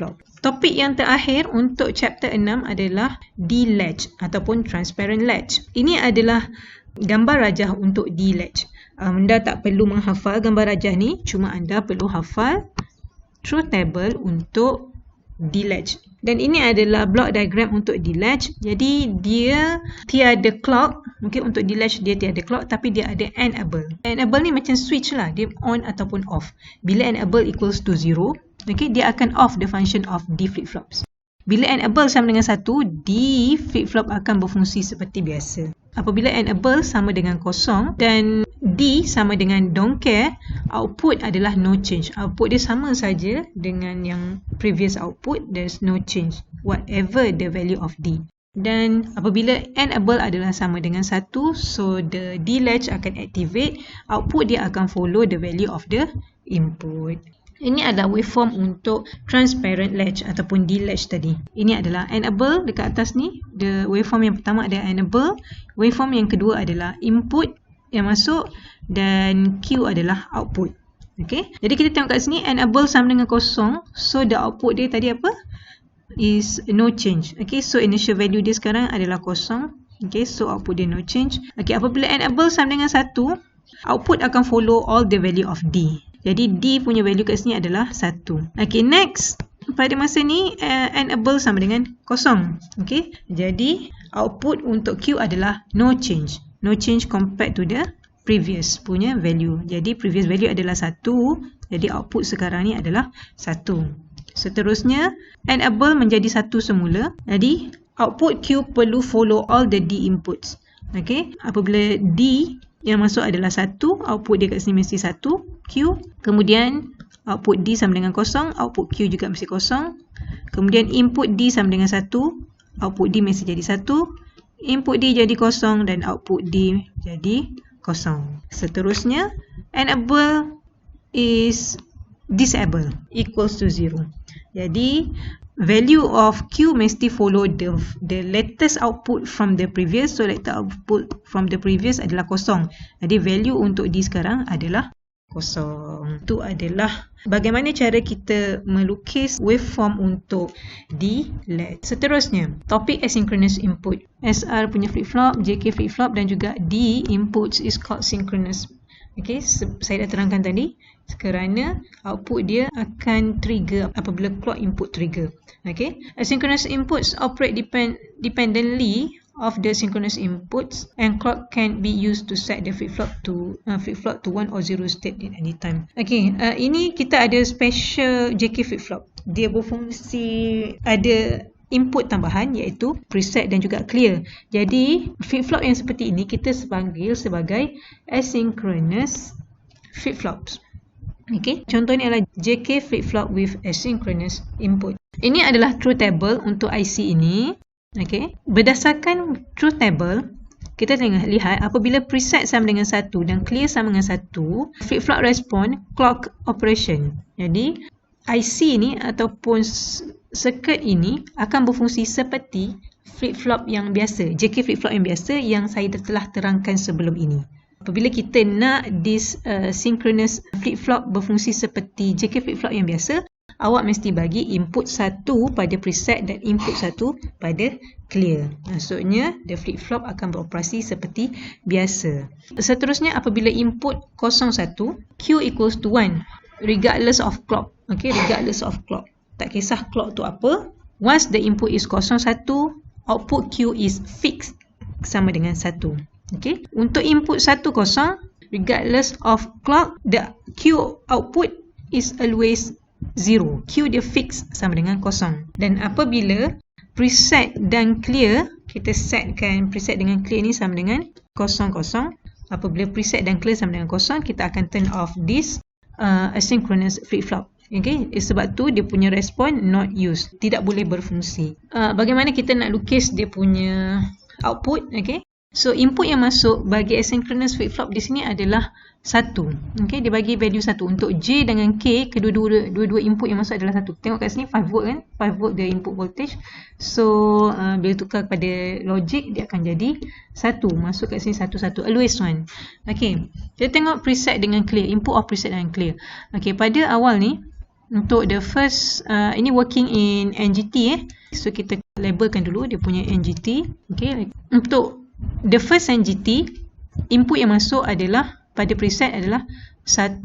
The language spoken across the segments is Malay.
flip-flop. Topik yang terakhir untuk chapter 6 adalah D-latch ataupun transparent latch. Ini adalah gambar rajah untuk D-latch. Anda tak perlu menghafal gambar rajah ni, cuma anda perlu hafal truth table untuk D-latch. Dan ini adalah block diagram untuk D-latch. Jadi dia tiada clock. Mungkin untuk D-latch dia tiada clock, tapi dia ada enable. Enable ni macam switch lah, dia on ataupun off. Bila enable equals to 0, okay, dia akan off the function of D flip-flops. Bila enable sama dengan 1, D flip-flop akan berfungsi seperti biasa. Apabila enable sama dengan 0 dan D sama dengan don't care, output adalah no change. Output dia sama saja dengan yang previous output, there's no change whatever the value of D. Dan apabila enable adalah sama dengan 1, so the D latch akan activate, output dia akan follow the value of the input. Ini adalah waveform untuk transparent latch ataupun D-latch tadi. Ini adalah enable dekat atas ni. The waveform yang pertama adalah enable. Waveform yang kedua adalah input yang masuk dan Q adalah output. Okay. Jadi kita tengok kat sini enable sama dengan 0. So the output dia tadi apa? Is no change. Okay. So initial value dia sekarang adalah 0. Okay. So output dia no change. Okay. Apabila enable sama dengan 1, output akan follow all the value of D. Jadi D punya value kat sini adalah 1. Okay, next. Pada masa ni, enable sama dengan 0. Okay, jadi output untuk Q adalah no change. No change compared to the previous punya value. Jadi previous value adalah 1. Jadi output sekarang ni adalah 1. Seterusnya, enable menjadi 1 semula. Jadi output Q perlu follow all the D inputs. Okay, apabila D yang masuk adalah 1, output dia kat sini mesti 1, Q. Kemudian output D sama dengan 0, output Q juga mesti 0. Kemudian input D sama dengan 1, output D mesti jadi 1. Input D jadi 0 dan output D jadi 0. Seterusnya, enable is disable equals to 0. Jadi value of Q mesti follow the latest output from the previous. So latest output from the previous adalah 0. Jadi value untuk D sekarang adalah 0. Itu adalah bagaimana cara kita melukis waveform untuk D-latch. Seterusnya, topik asynchronous input. SR punya flip-flop, JK flip-flop dan juga D inputs is called synchronous. Okay, saya dah terangkan tadi. Kerana output dia akan trigger apabila clock input trigger. Okay, asynchronous inputs operate dependently of the synchronous inputs and clock can be used to set the flip-flop to 1 or 0 state at any time. Okay, ini kita ada special JK flip-flop. Dia berfungsi ada input tambahan iaitu preset dan juga clear. Jadi flip-flop yang seperti ini kita panggil sebagai asynchronous flip-flops. Okay, contohnya adalah JK flip-flop with asynchronous input. Ini adalah truth table untuk IC ini. Okay, berdasarkan truth table, kita tengah lihat apabila preset sama dengan 1 dan clear sama dengan 1, flip-flop respond clock operation. Jadi IC ini ataupun circuit ini akan berfungsi seperti flip-flop yang biasa, JK flip-flop yang biasa yang saya telah terangkan sebelum ini. Apabila kita nak this synchronous flip-flop berfungsi seperti JK flip-flop yang biasa, awak mesti bagi input 1 pada preset dan input 1 pada clear. Maksudnya, the flip-flop akan beroperasi seperti biasa. Seterusnya, apabila input 01, Q equals to 1, regardless of clock. Okay, regardless of clock. Tak kisah clock tu apa. Once the input is 01, output Q is fixed sama dengan 1. Okay. Untuk input 10, regardless of clock, the Q output is always 0. Q dia fix sama dengan 0. Dan apabila preset dan clear, kita setkan preset dengan clear ni sama dengan 00. Apabila preset dan clear sama dengan 0, kita akan turn off this asynchronous flip-flop. Okay, sebab tu dia punya respon not used, tidak boleh berfungsi. Bagaimana kita nak lukis dia punya output? Okay. So input yang masuk bagi asynchronous flip-flop di sini adalah 1. Okay, dia bagi value 1. Untuk J dengan K, kedua-dua input yang masuk adalah 1. Tengok kat sini 5 volt kan? 5 volt the input voltage. So bila tukar kepada logic, dia akan jadi 1. Masuk kat sini 1, always 1. Okay, kita tengok preset dengan clear. Input of preset dengan clear. Okay, pada awal ni untuk the first, ini working in NGT so kita labelkan dulu dia punya NGT. Okay, untuk the first NGT, input yang masuk adalah pada preset adalah 1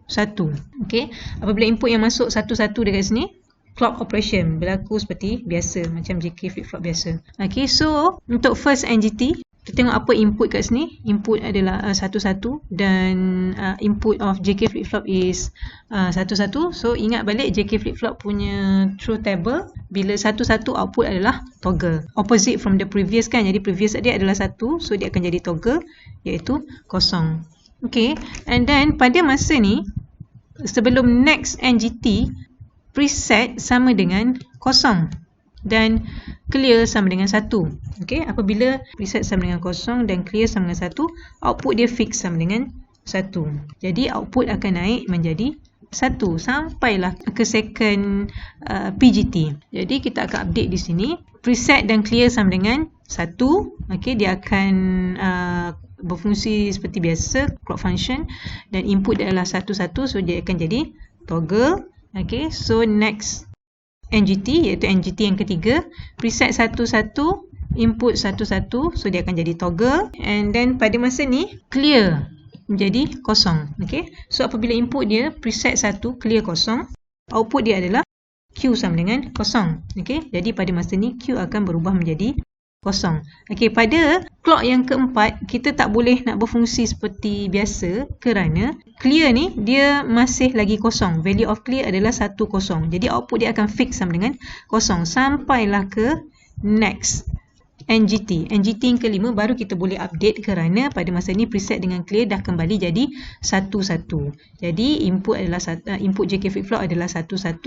1. Okay, apabila input yang masuk 1 1 dekat sini, clock operation berlaku seperti biasa, macam JK flip-flop biasa. Okay, so untuk first NGT, kita tengok apa input kat sini. Input adalah 1 1 dan input of JK flip-flop is 1 1. So ingat balik JK flip-flop punya truth table, bila 1 1 output adalah toggle. Opposite from the previous kan, jadi previous dia adalah 1, so dia akan jadi toggle iaitu 0. Okay, and then pada masa ni, sebelum next NGT, preset sama dengan 0 dan clear sama dengan 1. Okay, apabila preset sama dengan 0 dan clear sama dengan 1, output dia fix sama dengan 1. Jadi output akan naik menjadi 1 sampailah ke second PGT. Jadi kita akan update di sini. Preset dan clear sama dengan 1. Okay, dia akan berfungsi seperti biasa, clock function, dan input dia adalah 1 1, so dia akan jadi toggle. Okay, so next NGT iaitu NGT yang ketiga, preset 1 1, input 1 1, so dia akan jadi toggle, and then pada masa ni clear menjadi 0. Okay, so apabila input dia preset 1, clear 0, output dia adalah Q sama dengan 0. Okay, jadi pada masa ni Q akan berubah menjadi 0. Okay, pada clock yang keempat, kita tak boleh nak berfungsi seperti biasa kerana clear ni dia masih lagi 0. Value of clear adalah 1 0. Jadi output dia akan fix sama dengan 0 sampailah ke next NGT. NGT yang kelima baru kita boleh update kerana pada masa ni preset dengan clear dah kembali jadi 1 1. Jadi input adalah input JK flip-flop adalah 1 1.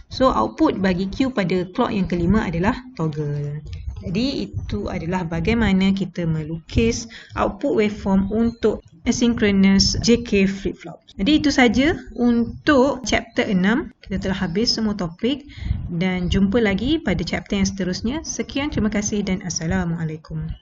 So output bagi Q pada clock yang kelima adalah toggle. Jadi itu adalah bagaimana kita melukis output waveform untuk asynchronous JK flip-flop. Jadi itu saja untuk chapter 6. Kita telah habis semua topik dan jumpa lagi pada chapter yang seterusnya. Sekian, terima kasih dan Assalamualaikum.